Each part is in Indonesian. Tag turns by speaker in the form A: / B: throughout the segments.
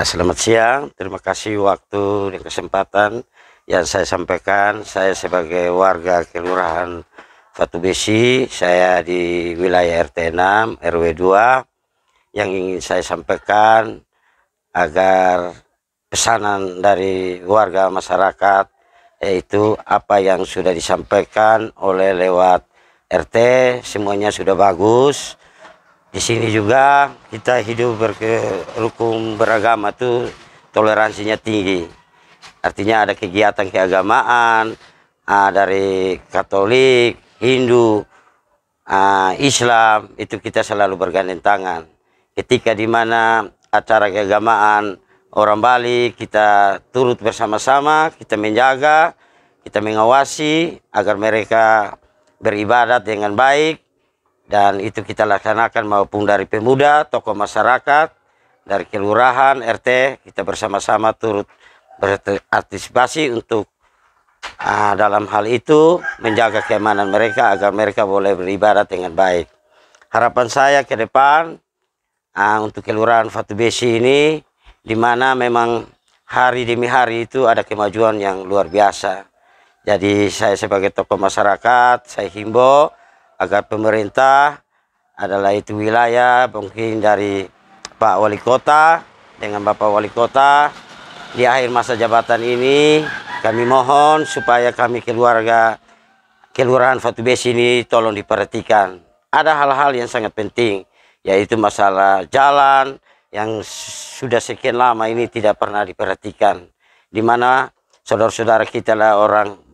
A: Selamat siang. Terima kasih waktu dan kesempatan yang saya sampaikan. Saya sebagai warga Kelurahan Fatu Besi, saya di wilayah RT 6 RW 2, yang ingin saya sampaikan agar pesanan dari warga masyarakat, yaitu apa yang sudah disampaikan oleh lewat RT semuanya sudah bagus. Di sini juga kita hidup berkerukun beragama tuh toleransinya tinggi. Artinya ada kegiatan keagamaan dari Katolik, Hindu, Islam, itu kita selalu bergandeng tangan. Ketika di mana acara keagamaan orang Bali, kita turut bersama-sama, kita menjaga, kita mengawasi agar mereka beribadat dengan baik. Dan itu kita laksanakan maupun dari pemuda, tokoh masyarakat, dari kelurahan, RT, kita bersama-sama turut berpartisipasi untuk dalam hal itu menjaga keamanan mereka agar mereka boleh beribadat dengan baik. Harapan saya ke depan untuk Kelurahan Fatu Besi ini, di mana memang hari demi hari itu ada kemajuan yang luar biasa. Jadi saya sebagai tokoh masyarakat, saya himbau agar pemerintah adalah itu wilayah mungkin dari Pak Wali Kota dengan Bapak Wali Kota di akhir masa jabatan ini, kami mohon supaya kami keluarga Kelurahan Fatu Besi ini tolong diperhatikan. Ada hal-hal yang sangat penting, yaitu masalah jalan yang sudah sekian lama ini tidak pernah diperhatikan, di mana saudara-saudara kita lah orang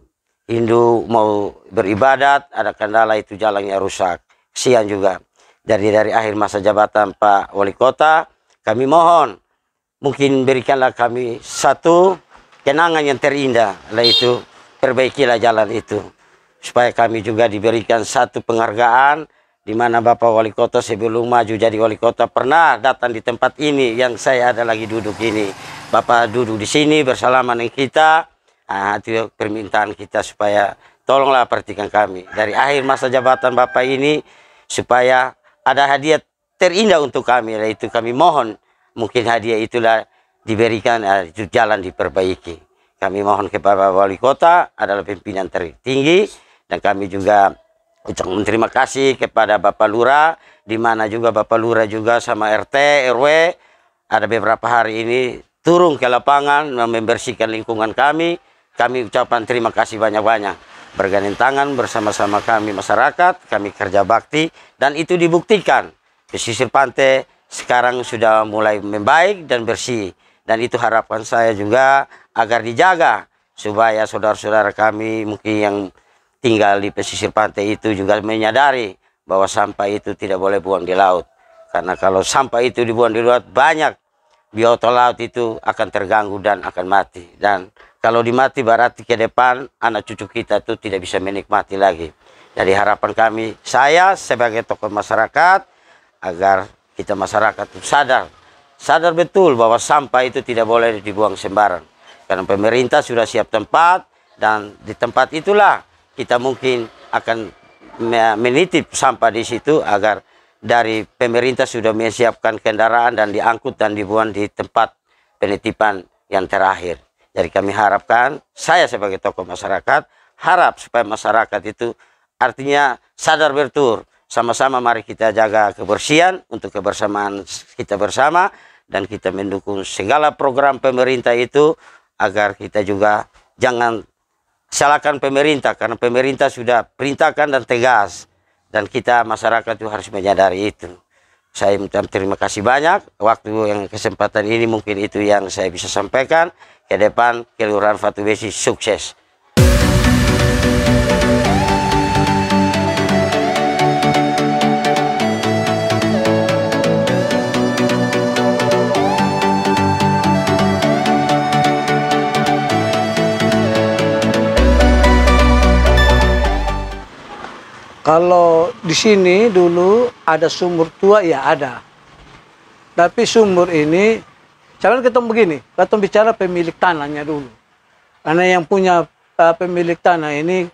A: Hindu mau beribadat, ada kendala itu jalannya rusak. Kesian juga. Jadi dari akhir masa jabatan Pak Wali Kota, kami mohon, mungkin berikanlah kami satu kenangan yang terindah, yaitu perbaikilah jalan itu. Supaya kami juga diberikan satu penghargaan, di mana Bapak Wali Kota sebelum maju jadi Wali Kota pernah datang di tempat ini, yang saya ada lagi duduk ini. Bapak duduk di sini bersalaman dengan kita. Itu permintaan kita supaya tolonglah perhatikan kami dari akhir masa jabatan Bapak ini, supaya ada hadiah terindah untuk kami, yaitu kami mohon mungkin hadiah itulah diberikan, itu jalan diperbaiki. Kami mohon kepada Wali Kota adalah pimpinan tertinggi, dan kami juga ucapkan terima kasih kepada Bapak Lurah, di mana juga Bapak Lurah juga sama RT RW ada beberapa hari ini turun ke lapangan membersihkan lingkungan kami. Kami ucapkan terima kasih banyak-banyak. Bergandeng tangan bersama-sama kami masyarakat, kami kerja bakti, dan itu dibuktikan. Pesisir pantai sekarang sudah mulai membaik dan bersih. Dan itu harapan saya juga agar dijaga, supaya saudara-saudara kami mungkin yang tinggal di pesisir pantai itu juga menyadari bahwa sampah itu tidak boleh buang di laut. Karena kalau sampah itu dibuang di laut, banyak biota laut itu akan terganggu dan akan mati. Dan kalau dimati berarti ke depan anak cucu kita itu tidak bisa menikmati lagi. Jadi harapan kami, saya sebagai tokoh masyarakat, agar kita masyarakat itu sadar betul bahwa sampah itu tidak boleh dibuang sembarang. Karena pemerintah sudah siap tempat, dan di tempat itulah kita mungkin akan menitip sampah di situ, agar dari pemerintah sudah menyiapkan kendaraan dan diangkut dan dibuang di tempat penitipan yang terakhir. Jadi kami harapkan, saya sebagai tokoh masyarakat, harap supaya masyarakat itu artinya sadar betul. Sama-sama mari kita jaga kebersihan untuk kebersamaan kita bersama, dan kita mendukung segala program pemerintah itu, agar kita juga jangan salahkan pemerintah, karena pemerintah sudah perintahkan dan tegas, dan kita masyarakat itu harus menyadari itu. Saya minta terima kasih banyak. Waktu yang kesempatan ini mungkin itu yang saya bisa sampaikan. Ke depan Kelurahan Fatu Besi sukses.
B: Kalau di sini dulu ada sumur tua, ya ada. Tapi sumur ini, jangan ketemu begini, kita bicara pemilik tanahnya dulu. Karena yang punya pemilik tanah ini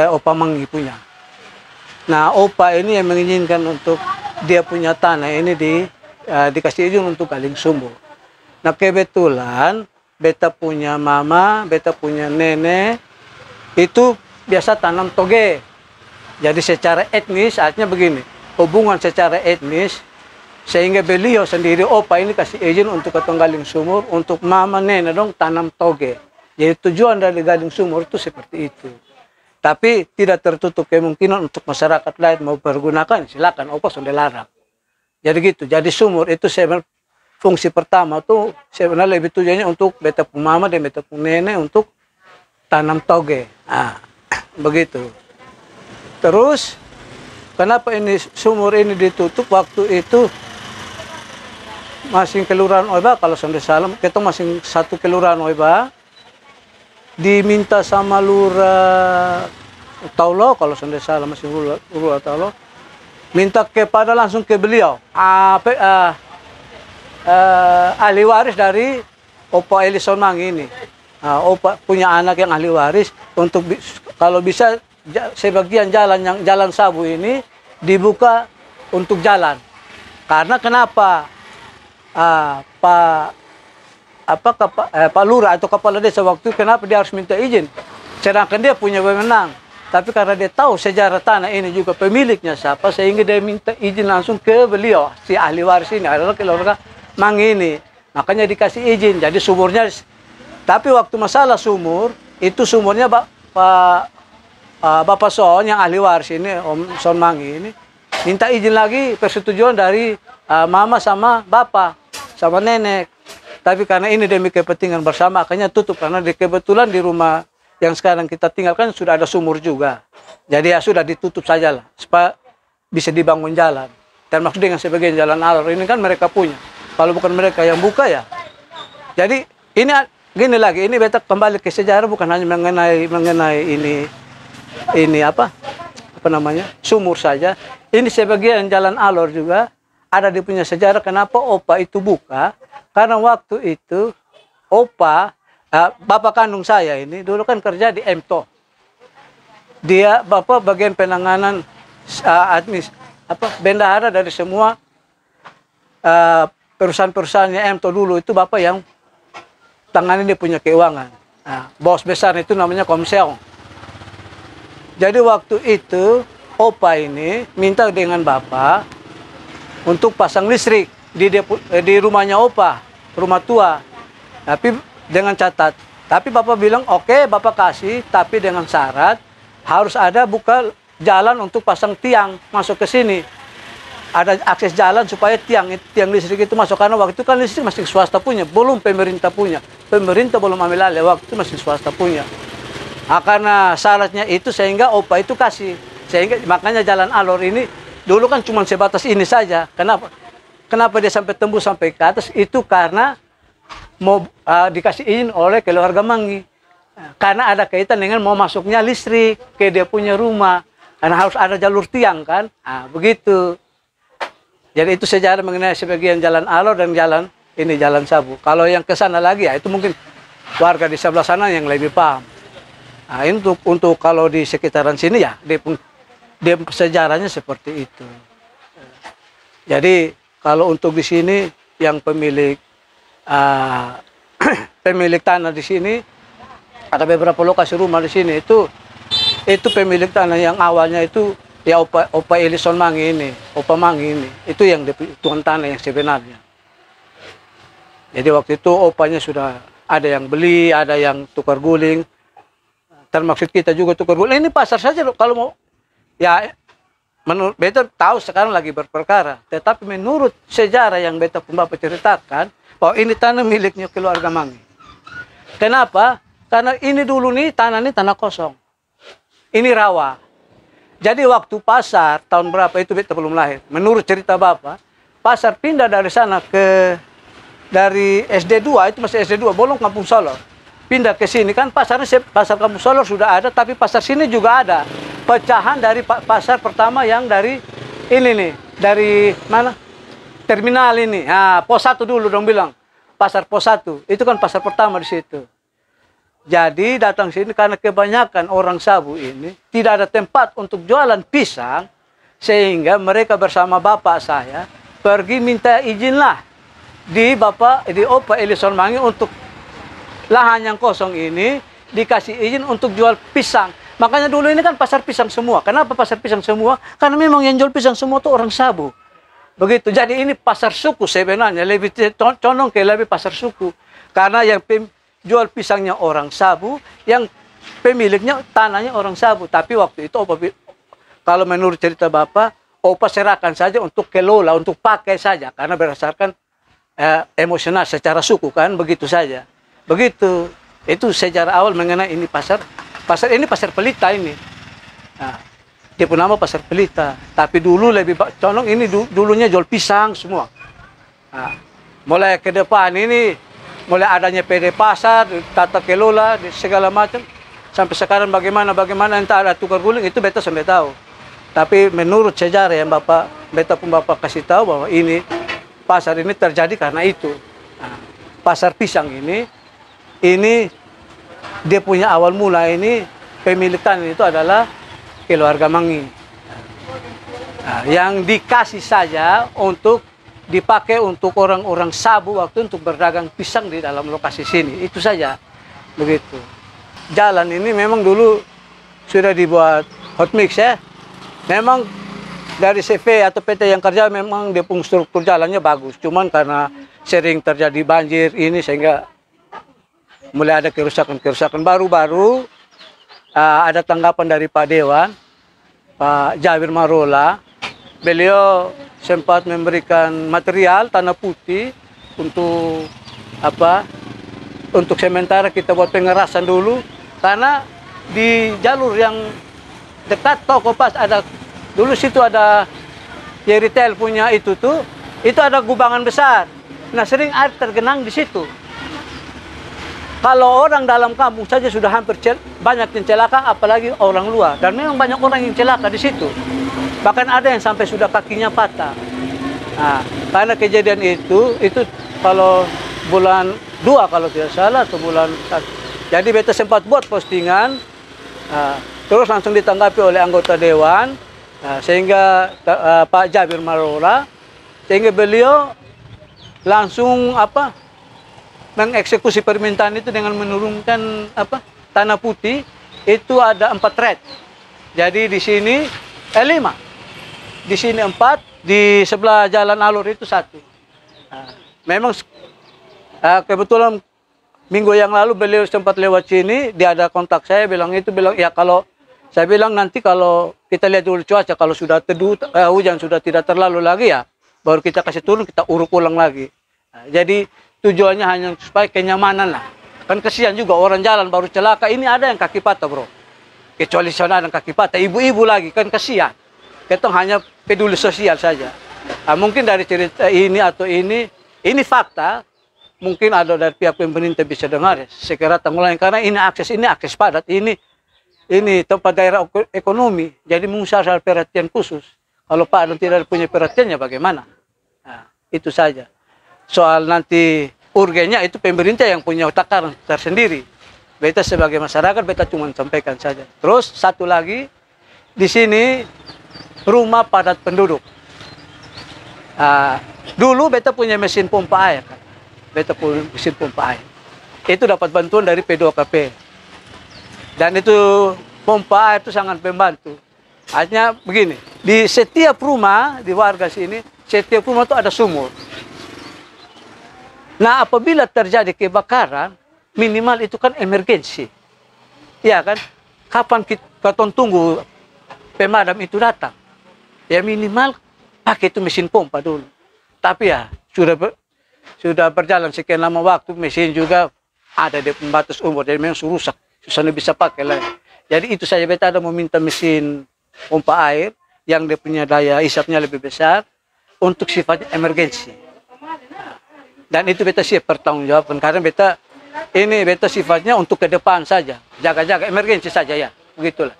B: Opa Manggi punya. Nah, Opa ini yang menginginkan untuk dia punya tanah ini dikasih izin untuk galing sumur. Nah kebetulan beta punya mama, beta punya nenek itu biasa tanam toge. Jadi secara etnis artinya begini, hubungan secara etnis sehingga beliau sendiri opa ini kasih izin untuk ketong Galing Sumur, untuk mama nenek dong tanam toge. Jadi tujuan dari Galing Sumur itu seperti itu. Tapi tidak tertutup kemungkinan untuk masyarakat lain mau pergunakan, silakan, opa sudah larang. Jadi gitu, jadi sumur itu sebenarnya fungsi pertama tuh sebenarnya lebih tujuannya untuk beta mama dan beta nenek untuk tanam toge. Nah, begitu. Terus kenapa ini sumur ini ditutup waktu itu masing kelurahan Oiba, kalau sampai salam kita masing satu kelurahan Oiba diminta sama lurah Taulo, kalau sampai salam masih lurah Taulo, minta kepada langsung ke beliau ahli waris dari Opa Elison Mang ini. Opa punya anak yang ahli waris untuk kalau bisa sebagian jalan Sabu ini dibuka untuk jalan. Karena kenapa Pak Lurah atau kepala desa waktu kenapa dia harus minta izin? Sedangkan dia punya wewenang. Tapi karena dia tahu sejarah tanah ini juga pemiliknya siapa, sehingga dia minta izin langsung ke beliau, si ahli waris ini adalah keluarga Mang ini. Makanya dikasih izin, jadi sumurnya. Tapi waktu masalah sumur, itu sumurnya Bapak Son yang ahli waris ini, Om Son Mang ini, minta izin lagi persetujuan dari mama sama bapak, sama nenek. Tapi karena ini demi kepentingan bersama, akhirnya tutup. Karena kebetulan di rumah yang sekarang kita tinggalkan sudah ada sumur juga. Jadi ya sudah ditutup saja lah, supaya bisa dibangun jalan. Termasuk dengan sebagian jalan alur ini kan mereka punya. Kalau bukan mereka yang buka ya. Jadi ini gini lagi, ini beta kembali ke sejarah, bukan hanya mengenai ini apa namanya sumur saja. Ini sebagian jalan alur juga ada di punya sejarah. Kenapa Opa itu buka? Karena waktu itu Opa bapak kandung saya ini dulu kan kerja di MTO. Dia bapak bagian penanganan bendahara dari semua perusahaan-perusahaannya MTO dulu itu bapak yang tangani dia punya keuangan. Bos besar itu namanya Komseong. Jadi waktu itu Opa ini minta dengan bapak untuk pasang listrik di rumahnya Opa, rumah tua. Tapi dengan catat, tapi bapak bilang oke, bapak kasih, tapi dengan syarat harus ada buka jalan untuk pasang tiang masuk ke sini. Ada akses jalan supaya tiang listrik itu masuk, karena waktu itu kan listrik masih swasta punya, belum pemerintah punya. Pemerintah belum ambil alih, waktu itu masih swasta punya. Karena syaratnya itu sehingga Opa itu kasih, sehingga makanya jalan alur ini dulu kan cuma sebatas ini saja. Kenapa dia sampai tembus sampai ke atas? Itu karena mau dikasih izin oleh keluarga Manggi. Karena ada kaitan dengan mau masuknya listrik ke dia punya rumah. Karena harus ada jalur tiang kan. Begitu. Jadi itu sejarah mengenai sebagian jalan alur dan jalan Sabu. Kalau yang ke sana lagi ya itu mungkin warga di sebelah sana yang lebih paham. Ini untuk kalau di sekitaran sini ya dia sejarahnya seperti itu. Jadi kalau untuk di sini yang pemilik tanah di sini ada beberapa lokasi rumah di sini itu pemilik tanah yang awalnya itu ya Opa Elison Mang ini, Opa Mang ini itu yang tuan tanah yang sebenarnya. Jadi waktu itu opanya sudah ada yang beli, ada yang tukar guling, termaksud kita juga tukar guling. Ini pasar saja kalau mau ya. Menurut beta tahu sekarang lagi berperkara, tetapi menurut sejarah yang beta bapak ceritakan bahwa ini tanah miliknya keluarga Mangi. Kenapa? Karena ini dulu nih tanah kosong. Ini rawa. Jadi waktu pasar tahun berapa itu beta belum lahir. Menurut cerita bapak, pasar pindah dari sana dari SD2 itu masih SD2 Bolong Kampung Solor. Pindah ke sini kan pasar Kampung Solor sudah ada, tapi pasar sini juga ada. Pecahan dari pasar pertama yang dari ini nih, dari mana? Terminal ini. Pos 1 dulu dong bilang. Pasar Pos 1. Itu kan pasar pertama di situ. Jadi datang sini karena kebanyakan orang Sabu ini tidak ada tempat untuk jualan pisang, sehingga mereka bersama bapak saya pergi minta izin lah di Opa Elison Mangi untuk lahan yang kosong ini dikasih izin untuk jual pisang. Makanya dulu ini kan pasar pisang semua. Kenapa pasar pisang semua? Karena memang yang jual pisang semua itu orang Sabu. Begitu. Jadi ini pasar suku sebenarnya. Lebih condong ke lebih pasar suku. Karena yang jual pisangnya orang Sabu, yang pemiliknya tanahnya orang Sabu. Tapi waktu itu Opa, kalau menurut cerita Bapak, Opa serahkan saja untuk kelola, untuk pakai saja. Karena berdasarkan emosional secara suku kan, begitu saja. Begitu. Itu sejarah awal mengenai ini pasar. Pasar ini pasar Pelita ini. Nah, dia pun nama pasar Pelita. Tapi dulu lebih condong ini dulunya jual pisang semua. Nah, mulai ke depan ini, mulai adanya PD pasar, tata kelola, segala macam. Sampai sekarang bagaimana entah ada tukar guling, itu beta sampai tahu. Tapi menurut sejarah yang beta pun Bapak kasih tahu bahwa ini pasar ini terjadi karena itu. Nah, pasar pisang ini dia punya awal mula ini pemilikan itu adalah keluarga Mangi. Nah, yang dikasih saja untuk dipakai untuk orang-orang Sabu waktu untuk berdagang pisang di dalam lokasi sini. Itu saja. Begitu. Jalan ini memang dulu sudah dibuat hot mix ya. Memang dari CV atau PT yang kerja memang dia pun struktur jalannya bagus. Cuman karena sering terjadi banjir ini sehingga mulai ada kerusakan-kerusakan. Baru-baru ada tanggapan dari Pak Dewan, Pak Jabir Marola. Beliau sempat memberikan material tanah putih untuk untuk sementara kita buat pengerasan dulu. Karena di jalur yang dekat toko pas ada dulu situ ada retail punya itu ada gubangan besar. Nah, sering air tergenang di situ. Kalau orang dalam kampung saja sudah hampir banyak yang celaka, apalagi orang luar. Dan memang banyak orang yang celaka di situ. Bahkan ada yang sampai sudah kakinya patah. Nah, karena kejadian itu kalau bulan 2 kalau tidak salah atau bulan 1. Jadi beta sempat buat postingan. Terus langsung ditanggapi oleh anggota dewan, sehingga Pak Jabir Marola, sehingga beliau langsung mengeksekusi permintaan itu dengan menurunkan tanah putih itu ada 4 red. Jadi di sini 5, di sini 4, di sebelah jalan alur itu 1. Memang kebetulan minggu yang lalu beliau sempat lewat sini, dia ada kontak saya bilang ya kalau saya bilang nanti kalau kita lihat dulu cuaca, kalau sudah teduh, hujan sudah tidak terlalu lagi ya, baru kita kasih turun, kita uruk ulang lagi. Jadi tujuannya hanya supaya kenyamanan lah. Kan kesian juga orang jalan baru celaka, ini ada yang kaki patah bro. Kecuali sana ada yang kaki patah, ibu-ibu lagi, kan kesian. Kita hanya peduli sosial saja. Mungkin dari cerita ini atau ini fakta, mungkin ada dari pihak pemerintah bisa dengar ya, segera tanggulangi karena ini akses padat, ini tempat daerah ekonomi, jadi mengusahkan perhatian khusus. Kalau Pak tidak punya perhatiannya bagaimana? Nah, itu saja. Soal nanti urgennya itu pemerintah yang punya takaran tersendiri. Beta sebagai masyarakat, beta cuma sampaikan saja. Terus satu lagi, di sini rumah padat penduduk. Dulu beta punya mesin pompa air. Beta punya mesin pompa air. Itu dapat bantuan dari P2KP. Dan itu pompa air itu sangat membantu. Artinya begini, di setiap rumah di warga sini, setiap rumah itu ada sumur. Nah, apabila terjadi kebakaran, minimal itu kan emergensi. Ya kan? Kapan kita tunggu pemadam itu datang? Ya minimal pakai itu mesin pompa dulu. Tapi ya sudah berjalan sekian lama waktu, mesin juga ada di pembatas umur, jadi memang rusak. Susah bisa pakai lagi. Jadi itu saja beta ada meminta mesin pompa air yang dia punya daya isapnya lebih besar untuk sifatnya emergensi. Dan itu beta siap pertanggungjawaban karena beta sifatnya untuk ke depan saja, jaga-jaga emergensi saja ya, begitulah.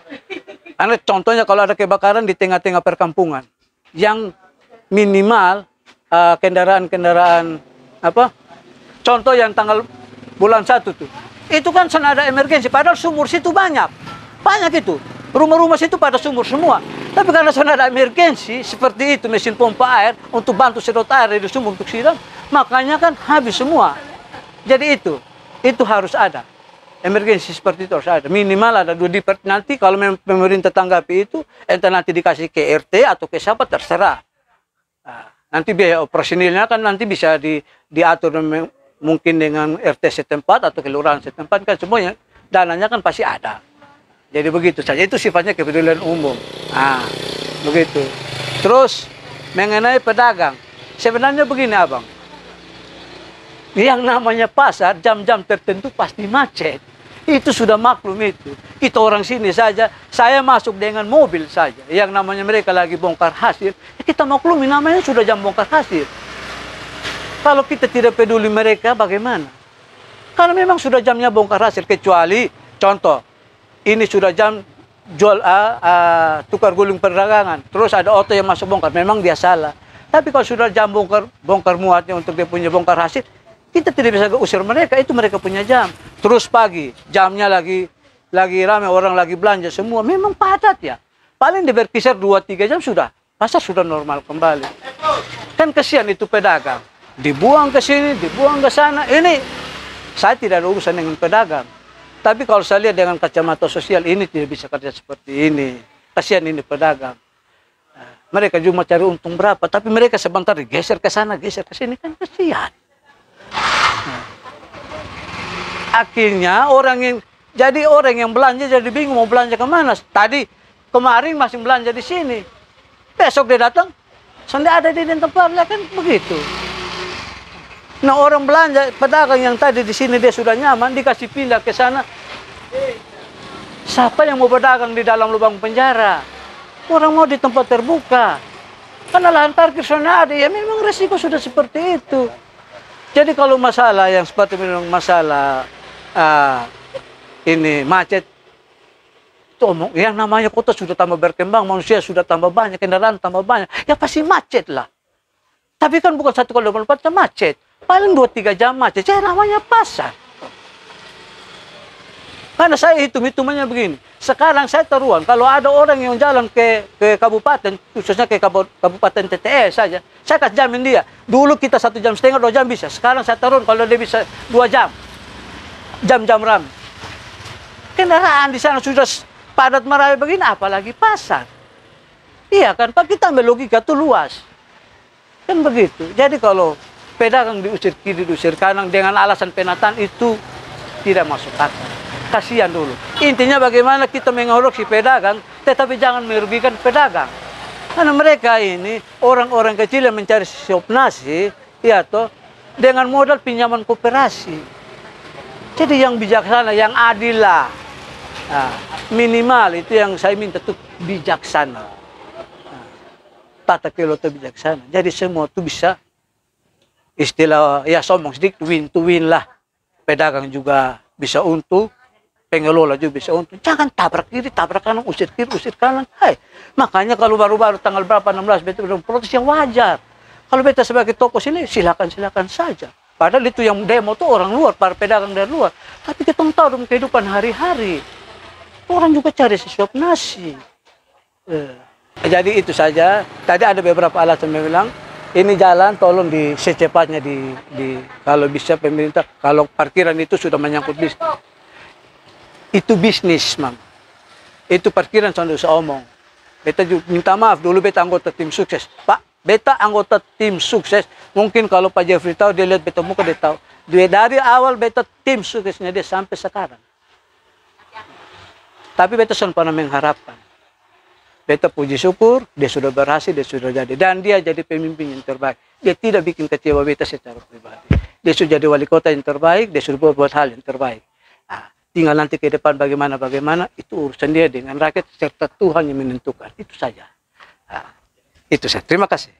B: Karena contohnya kalau ada kebakaran di tengah-tengah perkampungan, yang minimal kendaraan contoh yang tanggal bulan 1 tuh. Itu kan sana ada emergensi, padahal sumur situ banyak itu. Rumah-rumah situ pada sumur semua. Tapi karena sana ada emergensi, seperti itu mesin pompa air untuk bantu sedot air dari sumur untuk siram, makanya kan habis semua. Jadi itu harus ada. Emergensi seperti itu harus ada. Minimal ada 2 dipert. Nanti kalau memang pemerintah tanggapi itu, entah nanti dikasih ke RT atau ke siapa, terserah. Nah, nanti biaya operasionalnya kan nanti bisa diatur mungkin dengan RT setempat atau kelurahan setempat, kan semuanya dananya kan pasti ada. Jadi begitu saja, itu sifatnya kepedulian umum. Nah, begitu. Terus mengenai pedagang, sebenarnya begini abang, yang namanya pasar jam-jam tertentu pasti macet. Itu sudah maklum itu. Kita orang sini saja, saya masuk dengan mobil saja. Yang namanya mereka lagi bongkar hasil, kita maklumi namanya sudah jam bongkar hasil. Kalau kita tidak peduli mereka bagaimana? Karena memang sudah jamnya bongkar hasil, kecuali contoh, ini sudah jam jual tukar guling perdagangan, terus ada oto yang masuk bongkar, memang dia salah. Tapi kalau sudah jam bongkar muatnya untuk dia punya bongkar hasil, kita tidak bisa usir mereka, itu mereka punya jam. Terus pagi, jamnya lagi ramai, orang lagi belanja semua, memang padat ya. Paling dia berkisar 2-3 jam sudah, pasar sudah normal kembali. Kan kesian itu pedagang, dibuang ke sini, dibuang ke sana. Ini saya tidak ada urusan dengan pedagang. Tapi kalau saya lihat dengan kacamata sosial, ini tidak bisa kerja seperti ini. Kasihan ini pedagang. Mereka cuma cari untung berapa, tapi mereka sebentar geser ke sana, geser ke sini, kan kasihan. Akhirnya orang yang belanja jadi bingung mau belanja kemana. Kemarin masih belanja di sini, besok dia datang, sudah ada di tempat, kan begitu. Nah orang belanja, pedagang yang tadi di sini dia sudah nyaman, dikasih pindah ke sana. Siapa yang mau berdagang di dalam lubang penjara? Orang mau di tempat terbuka. Karena lahan parkir sana ada, ya memang resiko sudah seperti itu. Jadi kalau masalah yang seperti memang masalah ini macet, itu yang namanya kota sudah tambah berkembang, manusia sudah tambah banyak, kendaraan tambah banyak, ya pasti macet lah. Tapi kan bukan 1,24 jam macet, paling 2-3 jam macet, ya namanya pasar. Karena saya hitung-hitungannya begini, sekarang saya taruhan, kalau ada orang yang jalan ke kabupaten, khususnya ke kabupaten TTS saja, saya kasih jamin dia. Dulu kita 1,5 jam, 2 jam bisa. Sekarang saya taruhan kalau dia bisa 2 jam. Jam-jam ram. Kendaraan di sana sudah padat meramai begini, apalagi pasar. Iya kan, Pak, kita ambil logika itu luas. Kan begitu. Jadi kalau pedagang diusir kiri, diusir kanan dengan alasan penataan itu tidak masuk akal. Kasihan dulu. Intinya bagaimana kita mengoreksi pedagang, tetapi jangan merugikan pedagang. Karena mereka ini orang-orang kecil yang mencari sop nasi, ya toh, dengan modal pinjaman koperasi. Jadi yang bijaksana, yang adil lah. Nah, minimal itu yang saya minta tuh bijaksana. Nah, tata kelola itu bijaksana. Jadi semua itu bisa istilah ya sombong sedikit win to win lah. Pedagang juga bisa untung. Pengelola juga bisa untung. Jangan tabrak kiri, tabrak kanan, usir kiri, usir kanan. Hai. Makanya kalau baru-baru tanggal berapa, 16, beta bilang protes yang wajar. Kalau beta sebagai tokoh sini, silakan saja. Padahal itu yang demo tuh orang luar, para pedagang dari luar. Tapi kita tahu dalam kehidupan hari-hari. Orang juga cari sesuap nasi. Jadi itu saja. Tadi ada beberapa alasan yang bilang, ini jalan tolong secepatnya kalau bisa pemerintah, kalau parkiran itu sudah menyangkut bisnis. Itu bisnis, Mam. Itu parkiran sudah usah omong. Beta juga minta maaf, dulu beta anggota tim sukses. Pak, beta anggota tim sukses. Mungkin kalau Pak Jeffrey tahu, dia lihat beta muka, dia tahu. Dari awal beta tim suksesnya dia sampai sekarang. Tapi beta sudah pernah mengharapkan. Beta puji syukur, dia sudah berhasil, dia sudah jadi. Dan dia jadi pemimpin yang terbaik. Dia tidak bikin kecewa beta secara pribadi. Dia sudah jadi wali kota yang terbaik, dia sudah buat hal yang terbaik. Nah, tinggal nanti ke depan bagaimana, itu urusan dia dengan rakyat serta Tuhan yang menentukan. Itu saja. Nah, itu saja. Terima kasih.